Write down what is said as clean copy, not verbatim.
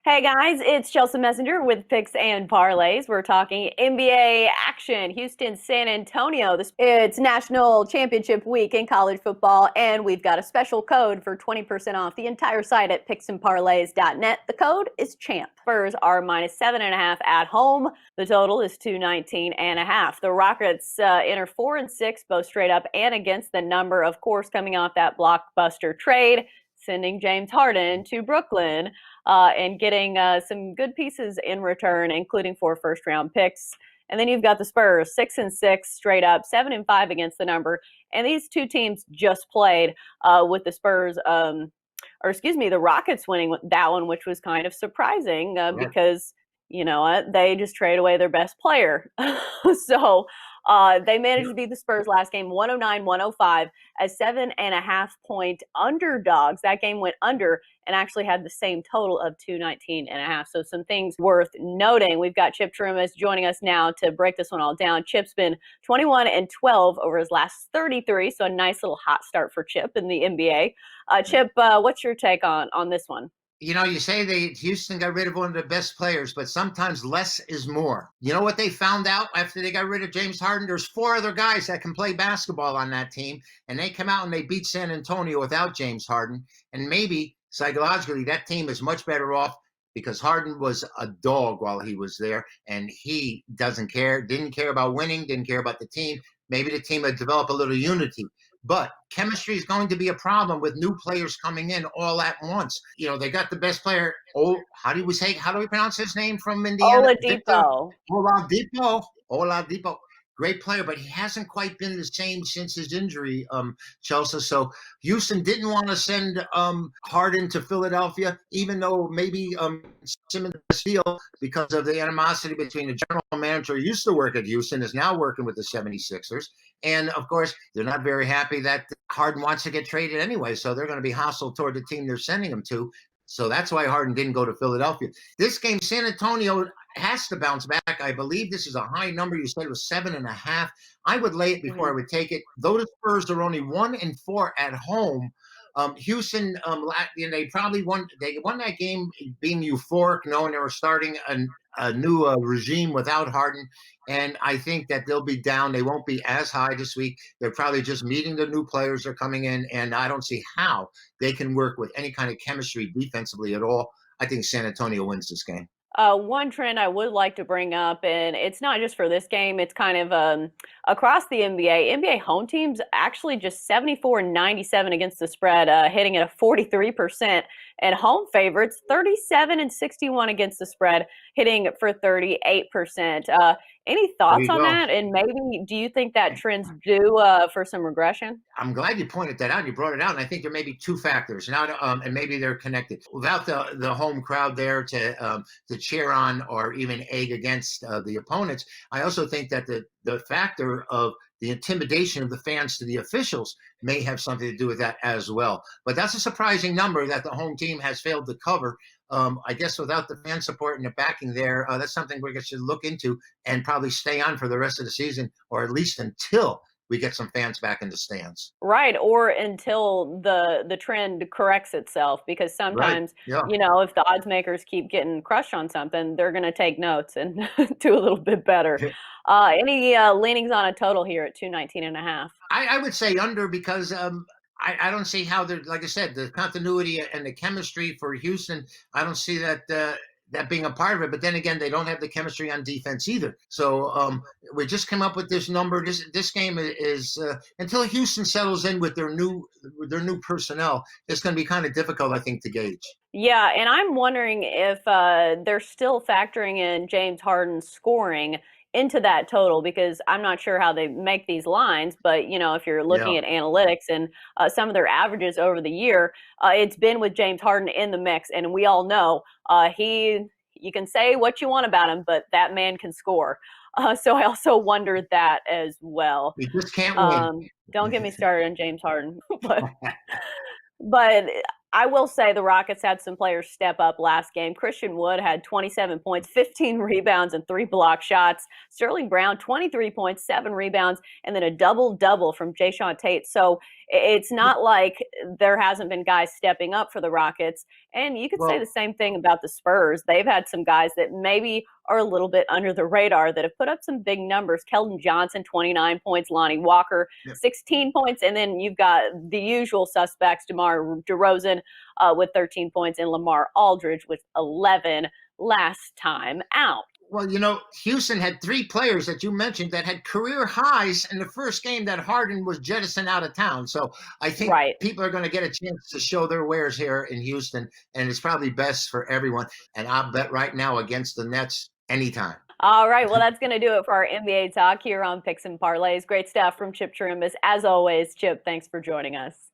Hey guys, it's Chelsea Messenger with Picks and Parlays. We're talking NBA action. Houston, San Antonio. It's National Championship Week in college football, and we've got a special code for 20% off the entire site at picksandparlays.net. The code is CHAMP. Spurs are -7.5 at home. The total is 219.5. The Rockets enter 4-6, both straight up and against the number, of course, coming off that blockbuster trade, sending James Harden to Brooklyn and getting some good pieces in return, including 4 first-round picks. And then you've got the Spurs, 6-6 straight up, 7-5 against the number. And these two teams just played with the Spurs, the Rockets winning that one, which was kind of surprising because you know what, they just trade away their best player. So they managed to beat the Spurs last game 109-105 as 7.5-point underdogs. That game went under and actually had the same total of 219.5. So some things worth noting. We've got Chip Chirimbes joining us now to break this one all down. Chip's been 21-12 over his last 33, so a nice little hot start for Chip in the NBA. Chip, what's your take on this one? You know, you say Houston got rid of one of the best players, but sometimes less is more. You know what they found out after they got rid of James Harden? There's 4 other guys that can play basketball on that team, and they come out and they beat San Antonio without James Harden. And maybe psychologically that team is much better off because Harden was a dog while he was there, and he didn't care about winning, didn't care about the team. Maybe the team would develop a little unity. But chemistry is going to be a problem with new players coming in all at once. You know, they got the best player. Oh, how do we pronounce his name from Indiana? Victor Oladipo. Oladipo. Oladipo. Great player, but he hasn't quite been the same since his injury, Chelsea. So Houston didn't want to send Harden to Philadelphia, even though maybe Simmons deal because of the animosity between the general manager who used to work at Houston is now working with the 76ers. And of course, they're not very happy that Harden wants to get traded anyway. So they're going to be hostile toward the team they're sending him to. So that's why Harden didn't go to Philadelphia. This game, San Antonio has to bounce back. I believe this is a high number. You said it was 7.5. I would lay it before I would take it. Though the Spurs are only 1-4 at home, Houston, they probably won. They won that game being euphoric, knowing they were starting a new regime without Harden. And I think that they'll be down. They won't be as high this week. They're probably just meeting the new players that are coming in. And I don't see how they can work with any kind of chemistry defensively at all. I think San Antonio wins this game. One trend I would like to bring up, and it's not just for this game, it's kind of across the NBA. NBA home teams actually just 74-97 against the spread, hitting at a 43%. And home favorites, 37-61 against the spread, hitting for 38%. Any thoughts on that? And maybe do you think that trend's due for some regression? I'm glad you pointed that out. You brought it out, and I think there may be 2 factors now, and maybe they're connected. Without the home crowd there to cheer on or even egg against the opponents, I also think that the factor of the intimidation of the fans to the officials may have something to do with that as well. But that's a surprising number that the home team has failed to cover. I guess without the fan support and the backing there, that's something we should look into and probably stay on for the rest of the season, or at least until we get some fans back in the stands. Right, or until the trend corrects itself, because sometimes, Yeah. if the odds makers keep getting crushed on something, they're going to take notes and do a little bit better. Any leanings on a total here at 219.5? I would say under because I don't see how they're, like I said, the continuity and the chemistry for Houston. I don't see that being a part of it. But then again, they don't have the chemistry on defense either. So we just came up with this number. This game is until Houston settles in with their new personnel, it's going to be kind of difficult, I think, to gauge. Yeah, and I'm wondering if they're still factoring in James Harden's scoring into that total, because I'm not sure how they make these lines, but if you're looking at analytics and some of their averages over the year, it's been with James Harden in the mix, and we all know you can say what you want about him, but that man can score. So I also wondered that as well. He just can't win. Don't get me started on James Harden, but I will say the Rockets had some players step up last game. Christian Wood had 27 points, 15 rebounds, and 3 block shots. Sterling Brown, 23 points, 7 rebounds, and then a double-double from Jayshawn Tate. So It's not like there hasn't been guys stepping up for the Rockets. And you could say the Well, same thing about the Spurs. They've had some guys that maybe are a little bit under the radar that have put up some big numbers. Keldon Johnson, 29 points. Lonnie Walker, yeah. 16 points. And then you've got the usual suspects, DeMar DeRozan with 13 points and Lamar Aldridge with 11 last time out. Well, Houston had 3 players that you mentioned that had career highs in the first game that Harden was jettisoned out of town. So I think Right. people are going to get a chance to show their wares here in Houston, and it's probably best for everyone. And I'll bet right now against the Nets anytime. All right. Well, that's going to do it for our NBA talk here on Picks and Parlays. Great stuff from Chip Chirimbes. As always, Chip, thanks for joining us.